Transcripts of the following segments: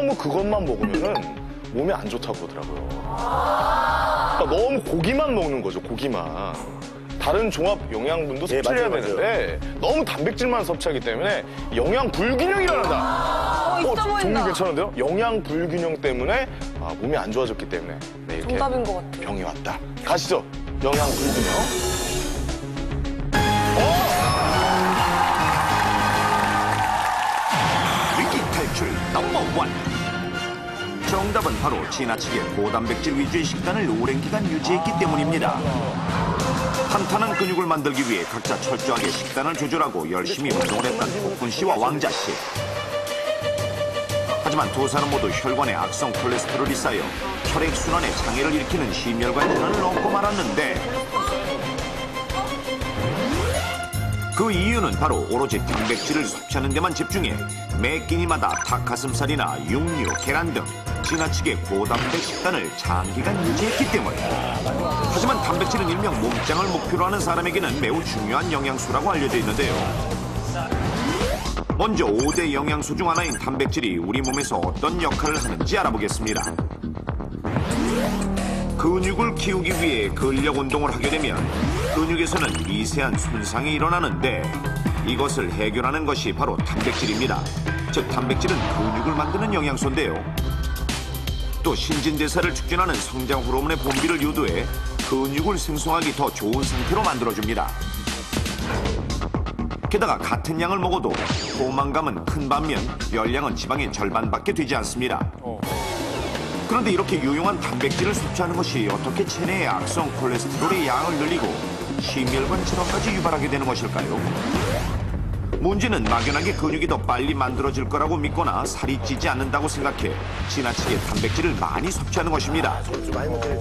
너무 그것만 먹으면은 몸에 안 좋다고 그러더라고요. 그러니까 너무 고기만 먹는 거죠, 고기만. 다른 종합 영양분도 섭취를 해야 되는데 너무 단백질만 섭취하기 때문에 영양 불균형이 일어난다. 있어 보인다. 종류 괜찮은데요? 영양 불균형 때문에 몸이 안 좋아졌기 때문에 네, 이렇게 정답인 것 같아. 병이 왔다. 가시죠. 영양 불균형. 위기 탈출 넘버 1. 정답은 바로 지나치게 고단백질 위주의 식단을 오랜 기간 유지했기 때문입니다. 탄탄한 근육을 만들기 위해 각자 철저하게 식단을 조절하고 열심히 운동을 했던 복분 씨와 왕자 씨. 하지만 두 사람 모두 혈관에 악성 콜레스테롤이 쌓여 혈액순환에 장애를 일으키는 심혈관 질환을 얻고 말았는데, 그 이유는 바로 오로지 단백질을 섭취하는 데만 집중해 매 끼니마다 닭가슴살이나 육류, 계란 등 지나치게 고단백 식단을 장기간 유지했기 때문. 하지만 단백질은 일명 몸짱을 목표로 하는 사람에게는 매우 중요한 영양소라고 알려져 있는데요. 먼저 5대 영양소 중 하나인 단백질이 우리 몸에서 어떤 역할을 하는지 알아보겠습니다. 근육을 키우기 위해 근력 운동을 하게 되면 근육에서는 미세한 손상이 일어나는데, 이것을 해결하는 것이 바로 단백질입니다. 즉 단백질은 근육을 만드는 영양소인데요. 또 신진대사를 촉진하는 성장 호르몬의 분비를 유도해 근육을 생성하기 더 좋은 상태로 만들어줍니다. 게다가 같은 양을 먹어도 포만감은 큰 반면 열량은 지방의 절반밖에 되지 않습니다. 그런데 이렇게 유용한 단백질을 섭취하는 것이 어떻게 체내의 악성 콜레스테롤의 양을 늘리고 심혈관 질환까지 유발하게 되는 것일까요? 문제는 막연하게 근육이 더 빨리 만들어질 거라고 믿거나 살이 찌지 않는다고 생각해 지나치게 단백질을 많이 섭취하는 것입니다.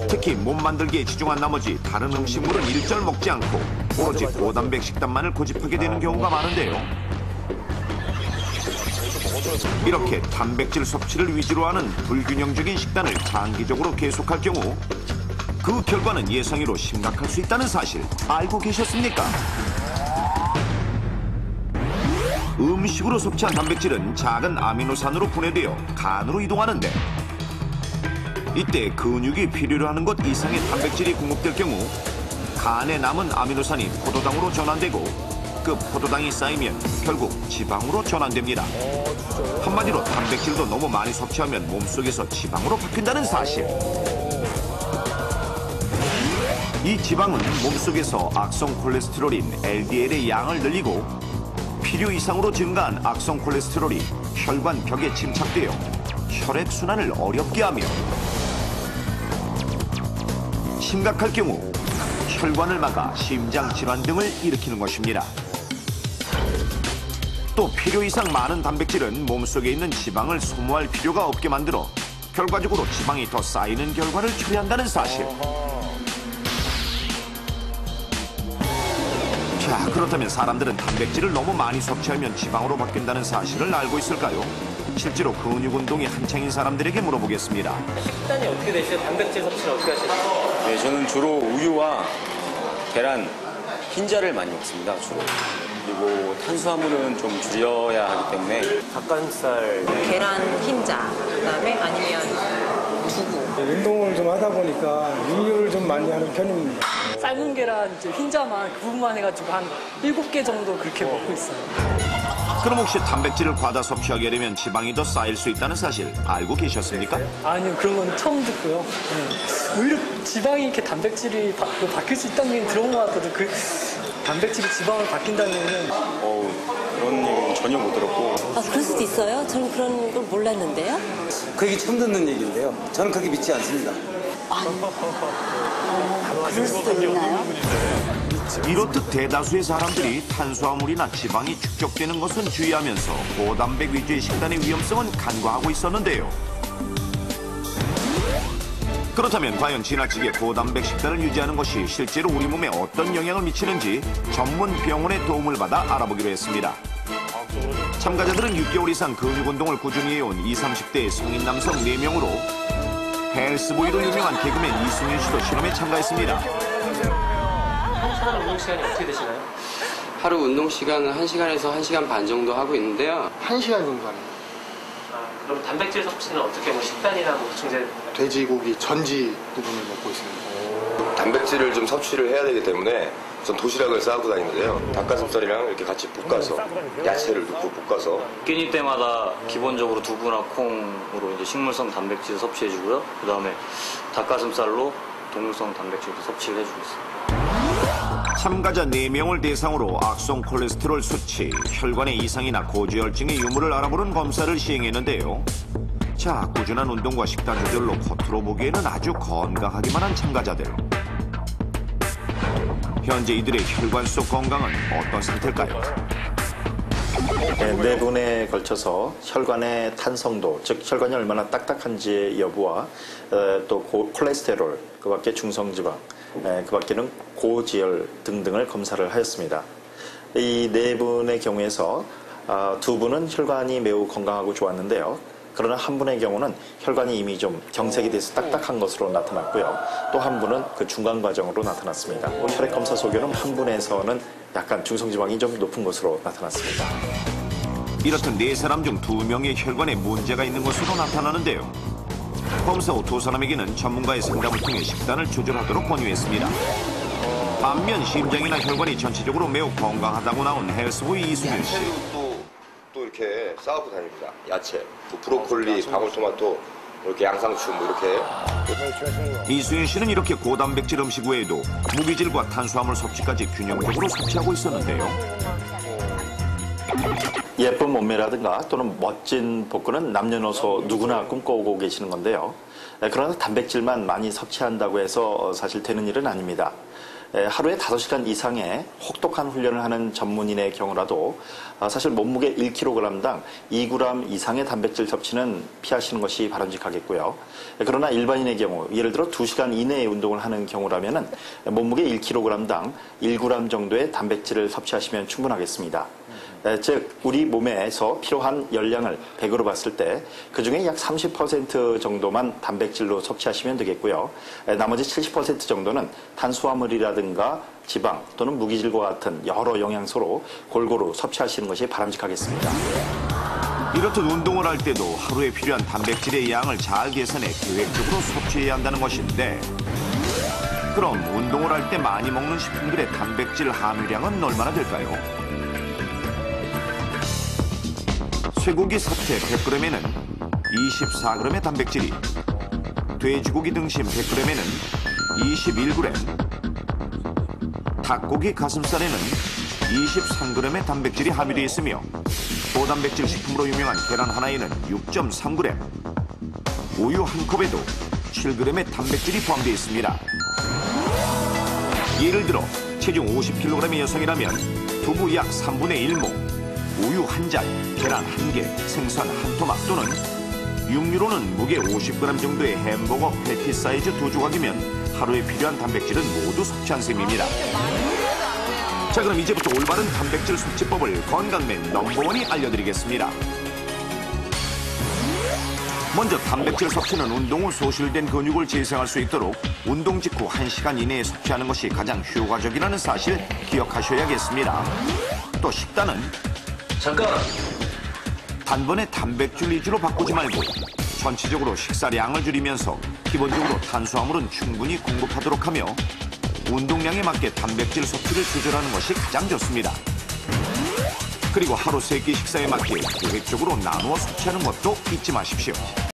특히 몸 만들기에 치중한 나머지 다른 음식물은 일절 먹지 않고 오로지 고단백 식단만을 고집하게 되는 경우가 많은데요. 이렇게 단백질 섭취를 위주로 하는 불균형적인 식단을 장기적으로 계속할 경우 그 결과는 예상외로 심각할 수 있다는 사실 알고 계셨습니까? 음식으로 섭취한 단백질은 작은 아미노산으로 분해되어 간으로 이동하는데, 이때 근육이 필요로 하는 것 이상의 단백질이 공급될 경우 간에 남은 아미노산이 포도당으로 전환되고 그 포도당이 쌓이면 결국 지방으로 전환됩니다. 한마디로 단백질도 너무 많이 섭취하면 몸속에서 지방으로 바뀐다는 사실. 이 지방은 몸속에서 악성 콜레스테롤인 LDL의 양을 늘리고 필요 이상으로 증가한 악성 콜레스테롤이 혈관 벽에 침착되어 혈액순환을 어렵게 하며 심각할 경우 혈관을 막아 심장 질환 등을 일으키는 것입니다. 또 필요 이상 많은 단백질은 몸속에 있는 지방을 소모할 필요가 없게 만들어 결과적으로 지방이 더 쌓이는 결과를 초래한다는 사실. 자, 그렇다면 사람들은 단백질을 너무 많이 섭취하면 지방으로 바뀐다는 사실을 알고 있을까요? 실제로 근육 운동이 한창인 사람들에게 물어보겠습니다. 식단이 어떻게 되시죠? 단백질 섭취는 어떻게 하시나요? 네, 저는 주로 우유와 계란, 흰자를 많이 먹습니다, 주로. 그리고 탄수화물은 좀 줄여야 하기 때문에 닭가슴살, 계란 흰자, 그다음에 아니면 두부. 운동을 좀 하다 보니까 육류를 좀 많이 하는 편입니다. 삶은 계란 이제 흰자만 그 부분만 해가지고 한 7개 정도 그렇게 먹고 있어요. 그럼 혹시 단백질을 과다 섭취하게 되면 지방이 더 쌓일 수 있다는 사실 알고 계셨습니까? 아니요, 그런 건 처음 듣고요. 네. 오히려 지방이 이렇게 단백질이 바뀔 수 있다는 얘기 들어본 것 같아도 그 단백질이 지방으로 바뀐다는 얘기는 그런 얘기는 전혀 못 들었고. 아, 그럴 수도 있어요? 저는 그런 걸 몰랐는데요. 그 얘기 처음 듣는 얘기인데요. 저는 그렇게 믿지 않습니다. 그럴 수도 있나요? 이렇듯 대다수의 사람들이 탄수화물이나 지방이 축적되는 것은 주의하면서 고단백 위주의 식단의 위험성은 간과하고 있었는데요. 그렇다면 과연 지나치게 고단백 식단을 유지하는 것이 실제로 우리 몸에 어떤 영향을 미치는지 전문 병원의 도움을 받아 알아보기로 했습니다. 참가자들은 6개월 이상 근육운동을 꾸준히 해온 20, 30대의 성인 남성 4명으로 헬스보이로 유명한 개그맨 이승윤 씨도 실험에 참가했습니다. 평소 운동 시간이 어떻게 되시나요? 하루 운동 시간은 1시간에서 1시간 반 정도 하고 있는데요. 1시간 정도 하는 그럼 단백질 섭취는 어떻게 뭐 식단이나 뭐 보충제 돼지고기 전지 부분을 먹고 있습니다. 단백질을 좀 섭취를 해야 되기 때문에 전 도시락을 싸고 다니는데요. 닭가슴살이랑 이렇게 같이 볶아서 야채를 넣고 볶아서 끼니 때마다 기본적으로 두부나 콩으로 이제 식물성 단백질을 섭취해주고요. 그 다음에 닭가슴살로 동물성 단백질도 섭취를 해주고 있습니다. 참가자 4명을 대상으로 악성 콜레스테롤 수치, 혈관의 이상이나 고지혈증의 유무를 알아보는 검사를 시행했는데요. 자, 꾸준한 운동과 식단 조절로 겉으로 보기에는 아주 건강하기만 한 참가자들. 현재 이들의 혈관 속 건강은 어떤 상태일까요? 네 분에 걸쳐서 혈관의 탄성도, 즉 혈관이 얼마나 딱딱한지의 여부와 또 콜레스테롤, 그 밖에 중성지방, 그 밖에는 고지혈 등등을 검사를 하였습니다. 이 네 분의 경우에서 2분은 혈관이 매우 건강하고 좋았는데요. 그러나 한 분의 경우는 혈관이 이미 좀 경색이 돼서 딱딱한 것으로 나타났고요. 또 한 분은 그 중간 과정으로 나타났습니다. 혈액 검사 소견은 한 분에서는 약간 중성지방이 좀 높은 것으로 나타났습니다. 이렇듯 4사람 중 2명의 혈관에 문제가 있는 것으로 나타나는데요. 검사 후 2사람에게는 전문가의 상담을 통해 식단을 조절하도록 권유했습니다. 반면 심장이나 혈관이 전체적으로 매우 건강하다고 나온 헬스보이 이수균 씨. 또 이렇게 싸갖고 다닙니다. 야채, 뭐 브로콜리, 방울토마토, 이렇게 양상추 뭐 이렇게. 이수윤 씨는 이렇게 고단백질 음식 외에도 무기질과 탄수화물 섭취까지 균형적으로 섭취하고 있었는데요. 예쁜 몸매라든가 또는 멋진 복근은 남녀노소 누구나 꿈꿔오고 계시는 건데요. 그러나 단백질만 많이 섭취한다고 해서 사실 되는 일은 아닙니다. 하루에 5시간 이상의 혹독한 훈련을 하는 전문인의 경우라도 사실 몸무게 1kg당 2g 이상의 단백질 섭취는 피하시는 것이 바람직하겠고요. 그러나 일반인의 경우, 예를 들어 2시간 이내에 운동을 하는 경우라면 몸무게 1kg당 1g 정도의 단백질을 섭취하시면 충분하겠습니다. 즉 우리 몸에서 필요한 열량을 100으로 봤을 때 그중에 약 30% 정도만 단백질로 섭취하시면 되겠고요. 나머지 70% 정도는 탄수화물이라든가 지방 또는 무기질과 같은 여러 영양소로 골고루 섭취하시는 것이 바람직하겠습니다. 이렇듯 운동을 할 때도 하루에 필요한 단백질의 양을 잘 계산해 계획적으로 섭취해야 한다는 것인데, 그럼 운동을 할 때 많이 먹는 식품들의 단백질 함유량은 얼마나 될까요? 쇠고기 사태 100g에는 24g의 단백질이, 돼지고기 등심 100g에는 21g, 닭고기 가슴살에는 23g의 단백질이 함유되어 있으며 고단백질 식품으로 유명한 계란 하나에는 6.3g, 우유 한 컵에도 7g의 단백질이 포함되어 있습니다. 예를 들어 체중 50kg의 여성이라면 두부 약 3분의 1모, 우유 한 잔, 계란 1개, 생선 1토막 또는 육류로는 무게 50g 정도의 햄버거 패티 사이즈 2조각이면 하루에 필요한 단백질은 모두 섭취한 셈입니다. 자, 그럼 이제부터 올바른 단백질 섭취법을 건강맨 넘버원이 알려드리겠습니다. 먼저 단백질 섭취는 운동 후 소실된 근육을 재생할 수 있도록 운동 직후 1시간 이내에 섭취하는 것이 가장 효과적이라는 사실 기억하셔야겠습니다. 또 식단은 잠깐! 단번에 단백질 위주로 바꾸지 말고 전체적으로 식사량을 줄이면서 기본적으로 탄수화물은 충분히 공급하도록 하며 운동량에 맞게 단백질 섭취를 조절하는 것이 가장 좋습니다. 그리고 하루 3끼 식사에 맞게 계획적으로 나누어 섭취하는 것도 잊지 마십시오.